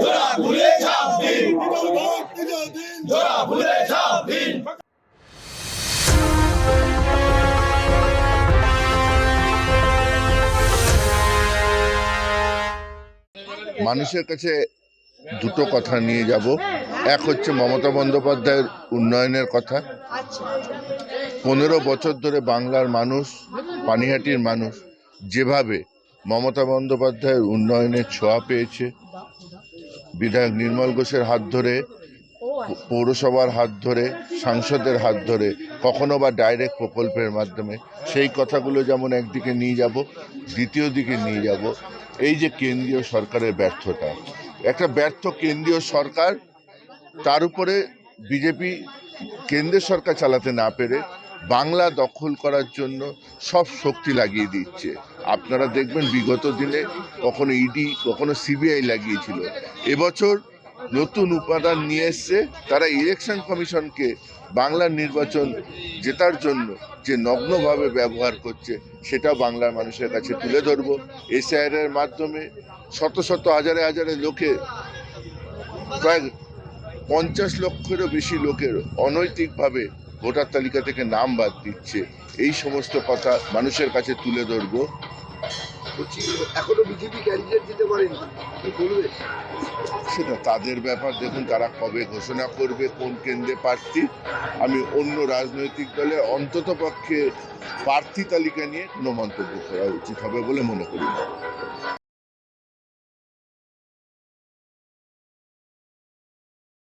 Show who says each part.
Speaker 1: জোড়া ভুলে ঝাঁপ দিন, জোড়া ভুলে ঝাঁপ দিন।
Speaker 2: মানুষের কাছে দুটো কথা নিয়ে যাব। এক হচ্ছে মমতা বন্দ্যোপাধ্যায়ের উন্নয়নের কথা। 15 বছর ধরে বাংলার মানুষ, পানিহাটির মানুষ যেভাবে মমতা বন্দ্যোপাধ্যায়ের উন্নয়নের ছোঁয়া পেয়েছে, বিধায়ক নির্মল ঘোষের হাত ধরে, পৌরসভার হাত ধরে, সাংসদের হাত ধরে, কখনো বা ডাইরেক্ট প্রকল্পের মাধ্যমে, সেই কথাগুলো যেমন একদিকে নিয়ে যাব, দ্বিতীয় দিকে নিয়ে যাব এই যে কেন্দ্রীয় সরকারের ব্যর্থতা। একটা ব্যর্থ কেন্দ্রীয় সরকার, তার উপরে বিজেপি কেন্দ্রের সরকার চালাতে না পেরে বাংলা দখল করার জন্য সব শক্তি লাগিয়ে দিচ্ছে। আপনারা দেখবেন বিগত দিনে কখনো ইডি, কখনো সিবিআই লাগিয়েছিল। এবছর নতুন উপাদান নিয়ে এসছে। তারা ইলেকশন কমিশনকে বাংলার নির্বাচন জেতার জন্য যে নগ্নভাবে ব্যবহার করছে, সেটা বাংলার মানুষের কাছে তুলে ধরবো। এসআইআর এর মাধ্যমে শত শত হাজারে হাজারে লোকে, প্রায় 50 লক্ষেরও বেশি লোকের অনৈতিকভাবে ভোটার তালিকা থেকে নাম বাদ দিচ্ছে। এই সমস্ত কথা মানুষের কাছে তুলে ধরবো।
Speaker 3: এখনো বিজেপি ক্যান্ডিডেট দিতে পারেনি, কি বলবে?
Speaker 2: সেটা তাদের ব্যাপার। দেখুন তারা কবে ঘোষণা করবে কোন কেন্দ্রে প্রার্থী। আমি অন্য রাজনৈতিক দলে অন্তত পক্ষে প্রার্থী তালিকা নিয়ে কোনো মন্তব্য করা উচিত হবে বলে মনে করি না।